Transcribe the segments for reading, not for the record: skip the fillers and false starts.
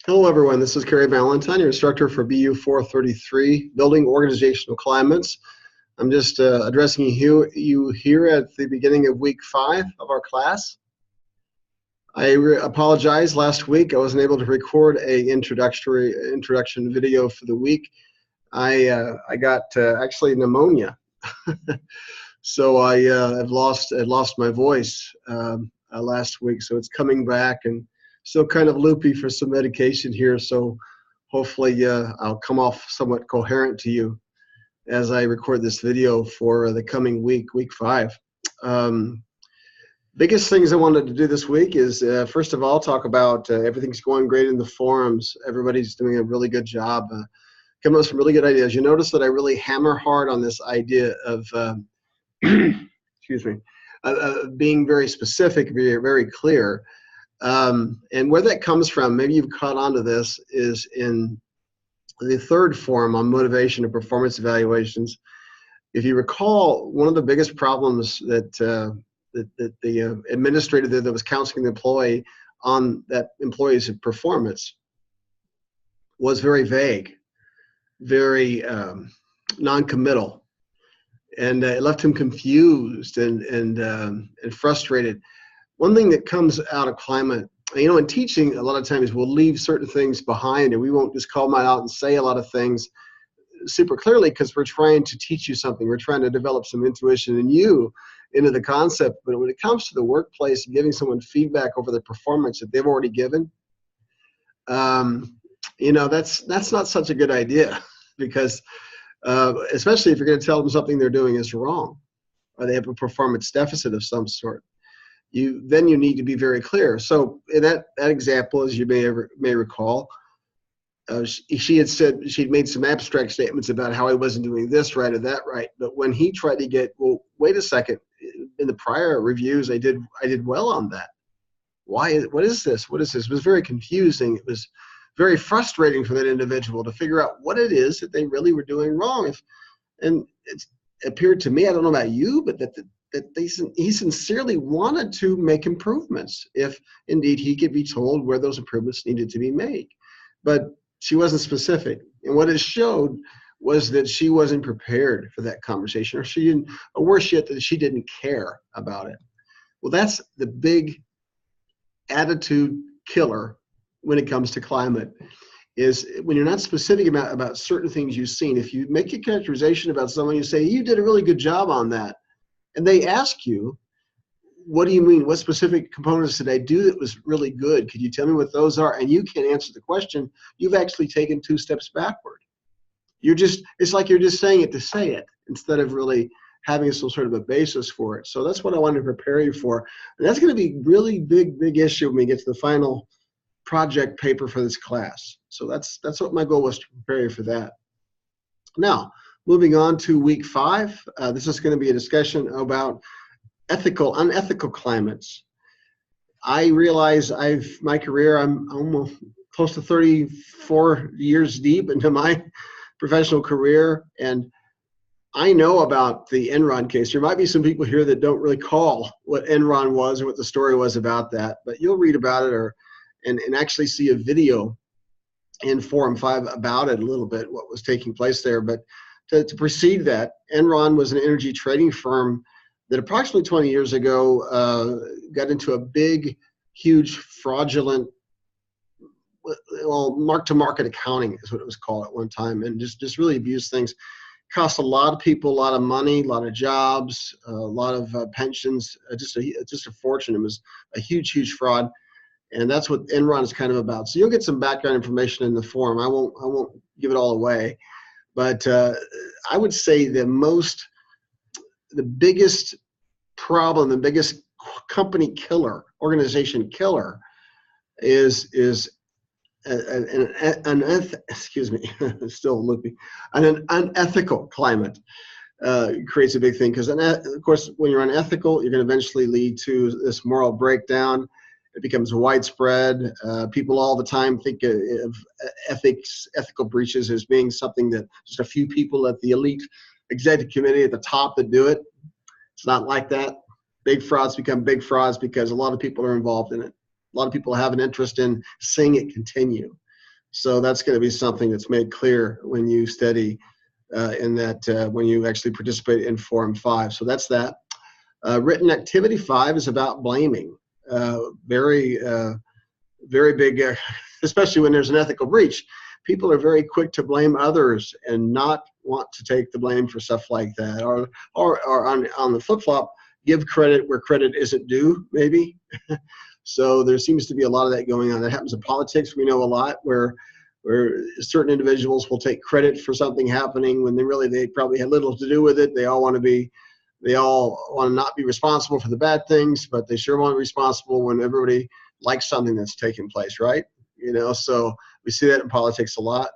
Hello, everyone. This is Kerry Valentine, your instructor for BU433, Building Organizational Climates. I'm just addressing you here at the beginning of week 5 of our class. I apologize. Last week I wasn't able to record a introduction video for the week. I got actually pneumonia, so I have lost my voice last week. So it's coming back and still kind of loopy for some medication here. So hopefully I'll come off somewhat coherent to you as I record this video for the coming week, week 5. Biggest things I wanted to do this week is, first of all, talk about everything's going great in the forums. Everybody's doing a really good job coming up with some really good ideas. You notice that I really hammer hard on this idea of, excuse me, being very specific, very clear. And where that comes from, maybe you've caught on to this, is in the third forum on motivation and performance evaluations. If you recall, one of the biggest problems that the administrator that was counseling the employee on that employee's performance was very vague, very non-committal, and it left him confused and frustrated. One thing that comes out of climate, in teaching, a lot of times we'll leave certain things behind and we won't just call them out and say a lot of things super clearly because we're trying to teach you something. We're trying to develop some intuition in you into the concept. But when it comes to the workplace and giving someone feedback over the performance that they've already given, that's not such a good idea because especially if you're going to tell them something they're doing is wrong or they have a performance deficit of some sort. You need to be very clear. So in that example, as you may recall, she had said she'd made some abstract statements about how I wasn't doing this right or that right. But when he tried to get, well, wait a second, in the prior reviews, I did well on that. What is this? It was very confusing. It was very frustrating for that individual to figure out what it is that they really were doing wrong. And it appeared to me, I don't know about you, but that he sincerely wanted to make improvements if indeed he could be told where those improvements needed to be made. But she wasn't specific. And what it showed was that she wasn't prepared for that conversation, or worse yet, that she didn't care about it. Well, that's the big attitude killer when it comes to climate, is when you're not specific about certain things you've seen. If you make a characterization about someone, you say, you did a really good job on that. And they ask you, what do you mean? What specific components did I do that was really good? Could you tell me what those are? And you can't answer the question. You've actually taken 2 steps backward. It's like you're just saying it to say it instead of really having some sort of a basis for it. So that's what I wanted to prepare you for. And that's going to be really big issue when we get to the final project paper for this class. So that's what my goal was, to prepare you for that. Now, moving on to week 5, this is going to be a discussion about unethical climates. I realize my career, I'm almost close to 34 years deep into my professional career, and I know about the Enron case. There might be some people here that don't really recall what Enron was or what the story was about that, but you'll read about it and actually see a video in Forum 5 about it a little bit, what was taking place there. But to precede that, Enron was an energy trading firm that approximately 20 years ago got into a big, huge, fraudulent, mark-to-market accounting is what it was called at one time, and just really abused things. Cost a lot of people a lot of money, a lot of jobs, a lot of pensions, just a fortune. It was a huge fraud, and that's what Enron is kind of about. So you'll get some background information in the forum. I won't give it all away. But I would say the biggest problem, the biggest company killer, organization killer, is excuse me, still loopy, an unethical climate creates a big thing, because of course when you're unethical, you're going to eventually lead to this moral breakdown. It becomes widespread. People all the time think of ethical breaches as being something that just a few people at the elite executive committee at the top that do it. It's not like that. Big frauds become big frauds because a lot of people are involved in it. A lot of people have an interest in seeing it continue. So that's going to be something that's made clear when you study when you actually participate in Forum 5. So that's that. Written activity 5 is about blaming. Very big, especially when there's an ethical breach. People are very quick to blame others and not want to take the blame for stuff like that. Or on the flip-flop, give credit where credit isn't due, maybe. So there seems to be a lot of that going on. That happens in politics. We know a lot where certain individuals will take credit for something happening when they probably had little to do with it. They all want to not be responsible for the bad things, but they sure want to be responsible when everybody likes something that's taking place, right? So we see that in politics a lot.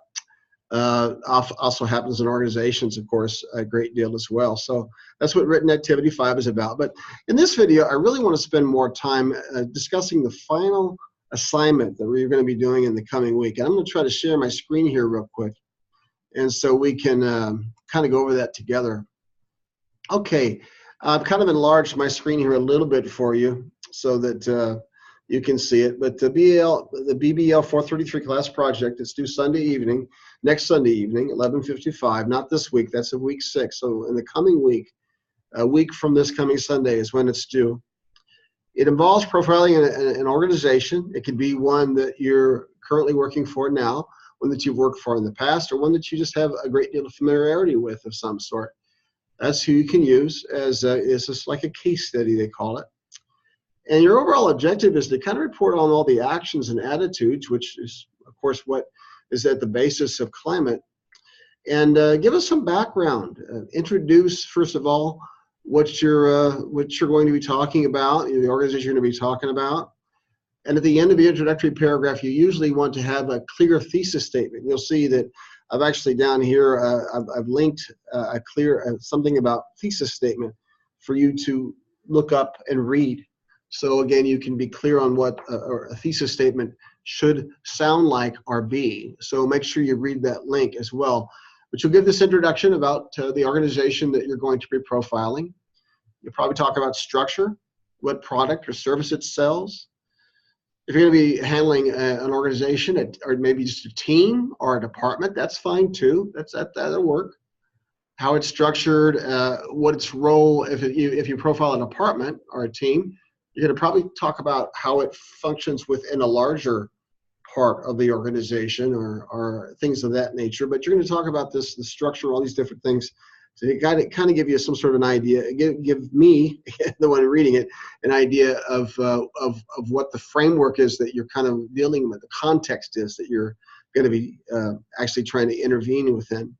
Also happens in organizations, of course, a great deal as well. So that's what written activity 5 is about. But in this video, I really want to spend more time discussing the final assignment that we're going to be doing in the coming week. And I'm going to try to share my screen here real quick, and so we can kind of go over that together. Okay, I've kind of enlarged my screen here a little bit for you so that you can see it. But the BBL433 class project is due next Sunday evening, 11:55. Not this week, that's a week 6. So in the coming week, a week from this coming Sunday is when it's due. It involves profiling an organization. It could be one that you're currently working for now, one that you've worked for in the past, or one that you just have a great deal of familiarity with of some sort. That's who you can use as is just like a case study, they call it. And your overall objective is to kind of report on all the actions and attitudes, which is, of course, what is at the basis of climate, and give us some background. Introduce, first of all, what you're going to be talking about, the organization you're going to be talking about. And at the end of the introductory paragraph, you usually want to have a clear thesis statement. You'll see that I've actually down here, I've linked something about thesis statement for you to look up and read. So again, you can be clear on what a thesis statement should sound like or be. So make sure you read that link as well. But you'll give this introduction about the organization that you're going to be profiling. You'll probably talk about structure, what product or service it sells. If you're going to be handling an organization or maybe just a team or a department, that's fine too. That'll work. How it's structured, what its role. If you profile a department or a team, you're going to probably talk about how it functions within a larger part of the organization or things of that nature. But you're going to talk about the structure, all these different things. So you got to kind of give you some sort of an idea, give me, the one reading it, an idea of what the framework is that you're kind of dealing with, the context is that you're going to be actually trying to intervene within.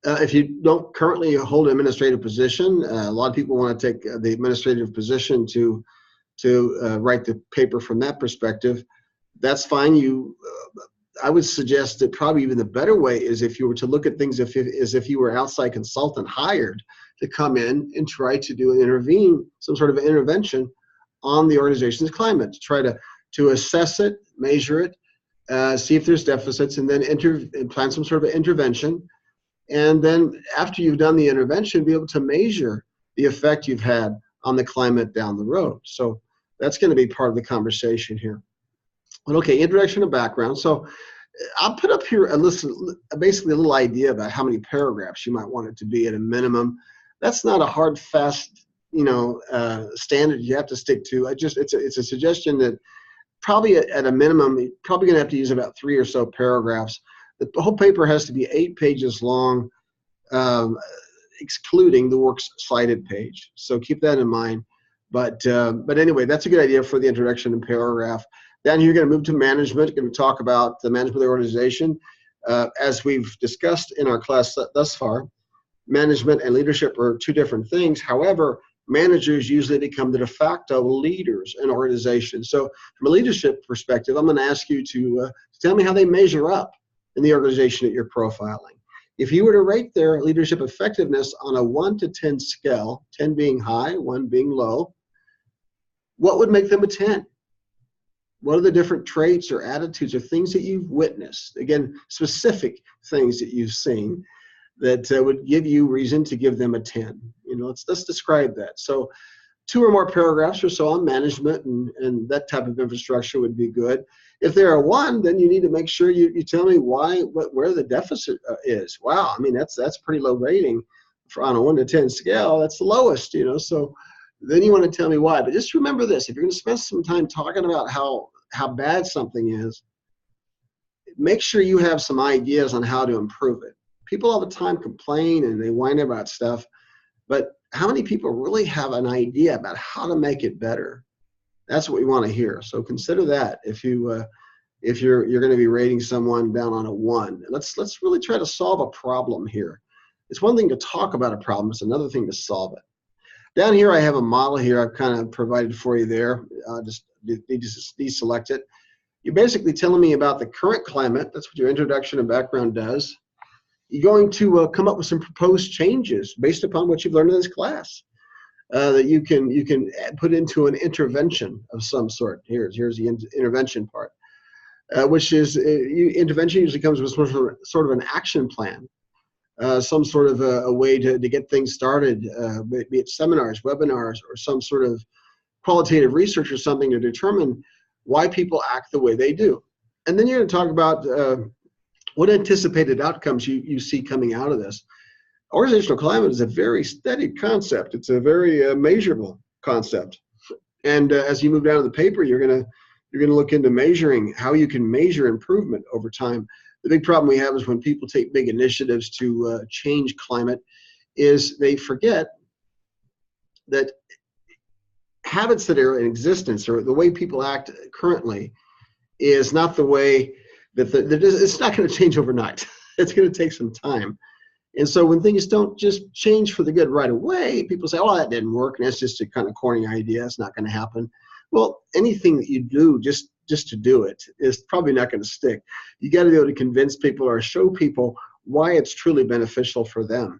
If you don't currently hold an administrative position, a lot of people want to take the administrative position to write the paper from that perspective. That's fine. I would suggest that probably even the better way is if you were to look at things as if you were outside consultant hired to come in and try to some sort of intervention on the organization's climate, to try to assess it, measure it, see if there's deficits, and then plan some sort of intervention. And then after you've done the intervention, be able to measure the effect you've had on the climate down the road. So that's going to be part of the conversation here. But okay, introduction and background. So I'll put up here basically a little idea about how many paragraphs you might want it to be at a minimum. That's not a hard, fast, standard you have to stick to. It's a suggestion that probably at a minimum, you're probably going to have to use about 3 or so paragraphs. The whole paper has to be 8 pages long, excluding the works cited page. So keep that in mind. But anyway, that's a good idea for the introduction and paragraph. Down here, you're going to move to management. You're going to talk about the management of the organization. As we've discussed in our class thus far, management and leadership are 2 different things. However, managers usually become the de facto leaders in organizations. So from a leadership perspective, I'm going to ask you to tell me how they measure up in the organization that you're profiling. If you were to rate their leadership effectiveness on a 1 to 10 scale, 10 being high, 1 being low, what would make them a 10? What are the different traits or attitudes or things that you've witnessed? Again, specific things that you've seen that would give you reason to give them a 10. Let's describe that. So 2 or more paragraphs or so on management and that type of infrastructure would be good. If there are 1, then you need to make sure you tell me where the deficit is. Wow, I mean, that's pretty low rating on a 1 to 10 scale. That's the lowest, so then you want to tell me why. But just remember this: if you're going to spend some time talking about how bad something is, make sure you have some ideas on how to improve it. People all the time complain and they whine about stuff, but how many people really have an idea about how to make it better? That's what we want to hear. So consider that if you're going to be rating someone down on a 1. Let's really try to solve a problem here. It's one thing to talk about a problem; it's another thing to solve it. Down here, I have a model here I've kind of provided for you there. Just need to deselect it. You're basically telling me about the current climate. That's what your introduction and background does. You're going to come up with some proposed changes based upon what you've learned in this class that you can put into an intervention of some sort. Here's the intervention part, which is intervention usually comes with sort of an action plan. Some sort of a way to get things started, be it seminars, webinars, or some sort of qualitative research or something to determine why people act the way they do. And then you're going to talk about what anticipated outcomes you see coming out of this. Organizational climate is a very steady concept. It's a very measurable concept. And as you move down to the paper, you're going to look into measuring how you can measure improvement over time. The big problem we have is when people take big initiatives to change climate is they forget that habits that are in existence or the way people act currently is not the way that it's not going to change overnight. It's going to take some time. And so when things don't just change for the good right away, people say, oh, that didn't work, and that's just a kind of corny idea. It's not going to happen. Well, anything that you do just to do it is probably not going to stick. You got to be able to convince people or show people why it's truly beneficial for them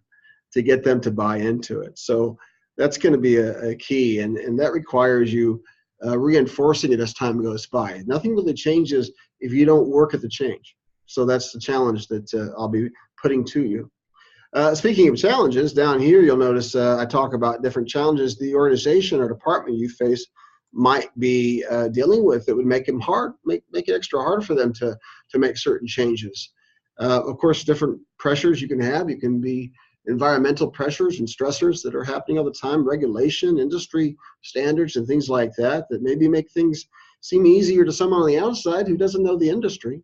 to get them to buy into it. So that's going to be a key, and that requires you reinforcing it as time goes by. Nothing really changes if you don't work at the change. So that's the challenge that I'll be putting to you. Speaking of challenges, down here you'll notice I talk about different challenges the organization or department you face might be dealing with that would make it extra hard for them to make certain changes. Of course, different pressures you can have. You can be environmental pressures and stressors that are happening all the time, regulation, industry standards, and things like that maybe make things seem easier to someone on the outside who doesn't know the industry.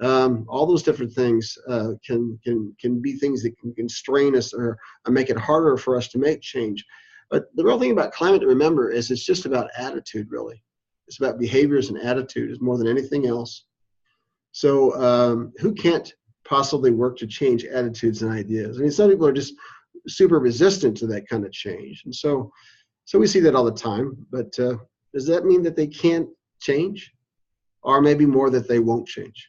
All those different things can be things that can constrain us or make it harder for us to make change. But the real thing about climate to remember is it's just about attitude, really. It's about behaviors and attitudes more than anything else. So who can't possibly work to change attitudes and ideas? I mean, some people are just super resistant to that kind of change. And so we see that all the time. But does that mean that they can't change? Or maybe more that they won't change?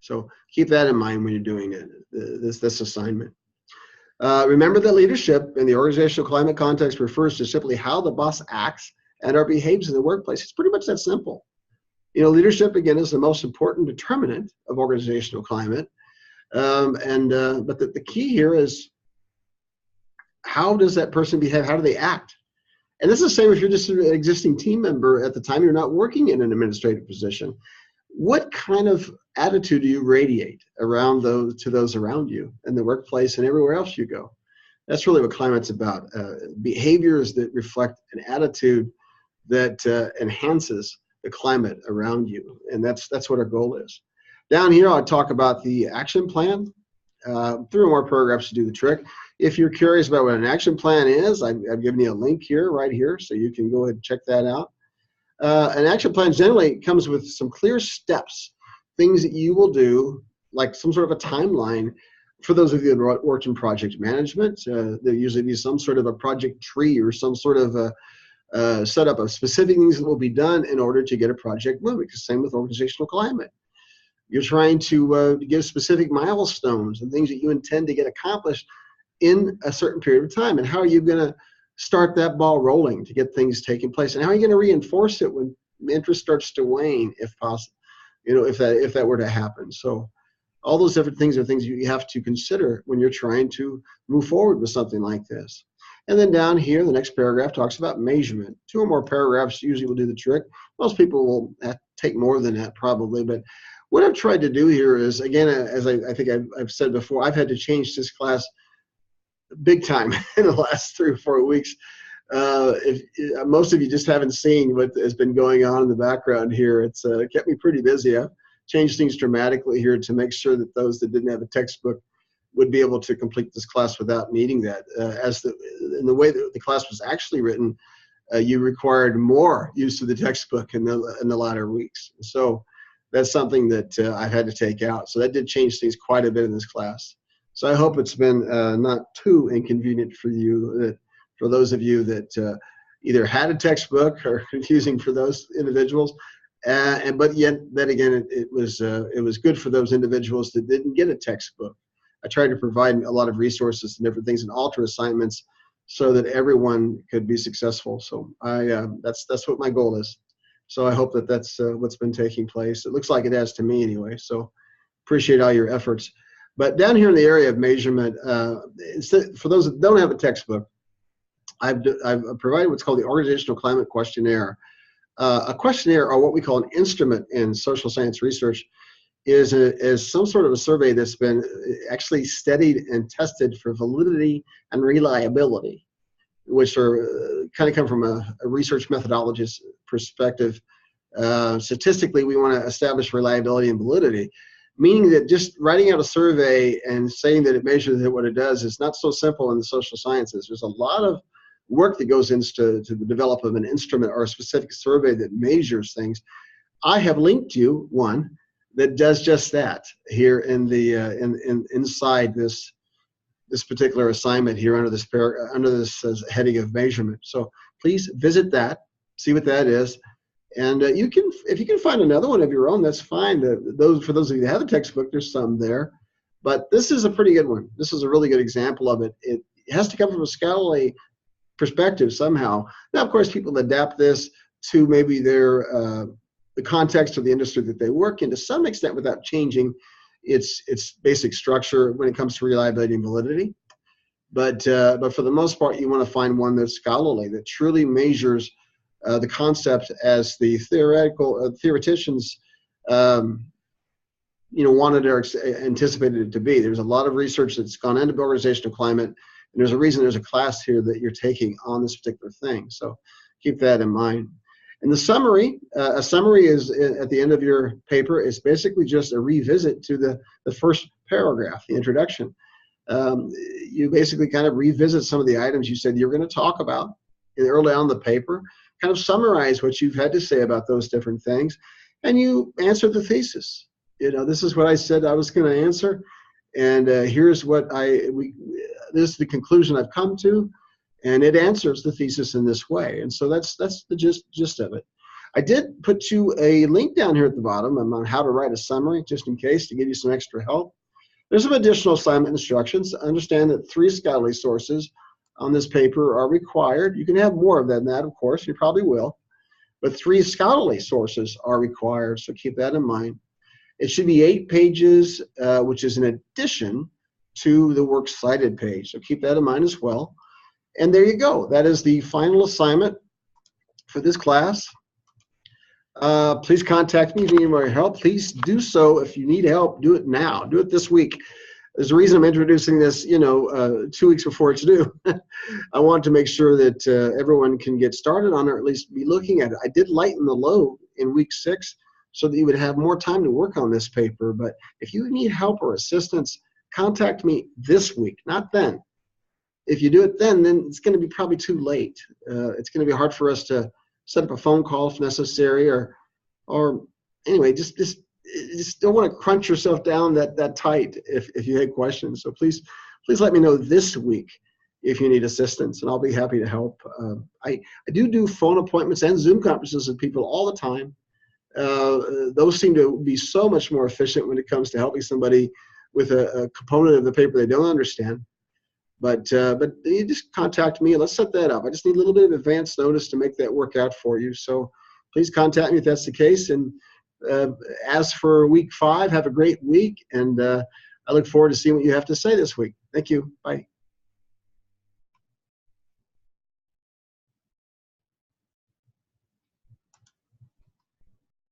So keep that in mind when you're doing this assignment. Remember that leadership in the organizational climate context refers to simply how the boss acts and or behaves in the workplace. It's pretty much that simple. Leadership, again, is the most important determinant of organizational climate. But the key here is, how does that person behave? How do they act? And this is the same if you're just an existing team member at the time you're not working in an administrative position. What kind of attitude do you radiate to those around you in the workplace and everywhere else you go? That's really what climate's about. Behaviors that reflect an attitude that enhances the climate around you, and that's what our goal is. Down here, I'll talk about the action plan. 3 or more paragraphs to do the trick. If you're curious about what an action plan is, I've given you a link here, right here, so you can go ahead and check that out. An action plan generally comes with some clear steps, things that you will do, like some sort of a timeline. For those of you that worked in project management, there usually be some sort of a project tree or some sort of a setup of specific things that will be done in order to get a project moving. Same with organizational climate. You're trying to give specific milestones and things that you intend to get accomplished in a certain period of time. And how are you going to start that ball rolling to get things taking place? And how are you going to reinforce it when interest starts to wane, if possible, if that were to happen? So all those different things are things you have to consider when you're trying to move forward with something like this. And then down here, the next paragraph talks about measurement. 2 or more paragraphs usually will do the trick. Most people will take more than that probably, but what I've tried to do here is, again, as I think I've said before, I've had to change this class big time in the last 3 or 4 weeks. If most of you just haven't seen what has been going on in the background here, it's kept me pretty busy. I've changed things dramatically here to make sure that those that didn't have a textbook would be able to complete this class without needing that. In the way that the class was actually written, you required more use of the textbook in the latter weeks. So that's something that I've had to take out. So that did change things quite a bit in this class. So I hope it's been not too inconvenient for you, for those of you that either had a textbook or confusing for those individuals. But yet, then again, it was good for those individuals that didn't get a textbook. I tried to provide a lot of resources and different things and alter assignments so that everyone could be successful. So that's what my goal is. So I hope that that's what's been taking place. It looks like it has to me anyway. So appreciate all your efforts. But down here in the area of measurement, for those that don't have a textbook, I've provided what's called the Organizational Climate Questionnaire. A questionnaire, or what we call an instrument in social science research, is some sort of a survey that's been actually studied and tested for validity and reliability, which are kind of come from a research methodologist perspective. Statistically, we want to establish reliability and validity, meaning that just writing out a survey and saying that it measures what it does is not so simple in the social sciences. There's a lot of work that goes into the development of an instrument or a specific survey that measures things. I have linked you one that does just that here in the inside this particular assignment here under this heading of measurement. So please visit that, see what that is, and if you can find another one of your own, that's fine. For those of you that have a textbook, there's some there, but this is a pretty good one. This is a really good example of it. It has to come from a scholarly perspective somehow. Now, of course, people adapt this to maybe the context of the industry that they work in to some extent without changing its basic structure when it comes to reliability and validity. But for the most part, you want to find one that's scholarly, that truly measures the concept as the theoreticians wanted or anticipated it to be. There's a lot of research that's gone into organizational climate, and there's a reason there's a class here that you're taking on this particular thing. So keep that in mind. And the summary, a summary is at the end of your paper, is basically just a revisit to the first paragraph, the introduction. You basically kind of revisit some of the items you said you're going to talk about early on in the paper, kind of summarize what you've had to say about those different things, and you answer the thesis. This is what I said I was going to answer, and here's what this is the conclusion I've come to. And it answers the thesis in this way. And so that's the gist of it. I did put you a link down here at the bottom on how to write a summary, just in case, to give you some extra help. There's some additional assignment instructions. Understand that 3 scholarly sources on this paper are required. You can have more of than that, of course. You probably will. But 3 scholarly sources are required, so keep that in mind. It should be 8 pages, which is in addition to the works cited page. So keep that in mind as well. And there you go. That is the final assignment for this class. Please contact me if you need more help. Please do so. If you need help, do it now. Do it this week. There's a reason I'm introducing this, 2 weeks before it's due. I want to make sure that everyone can get started on it, or at least be looking at it. I did lighten the load in week 6 so that you would have more time to work on this paper. But if you need help or assistance, contact me this week, not then. If you do it then it's going to be probably too late. It's going to be hard for us to set up a phone call if necessary, or anyway, just don't want to crunch yourself down that tight if you had questions. So please let me know this week if you need assistance, and I'll be happy to help. I do phone appointments and Zoom conferences with people all the time. Those seem to be so much more efficient when it comes to helping somebody with a component of the paper they don't understand. But you just contact me and let's set that up. I just need a little bit of advance notice to make that work out for you. So please contact me if that's the case. And as for week 5, have a great week. And I look forward to seeing what you have to say this week. Thank you. Bye.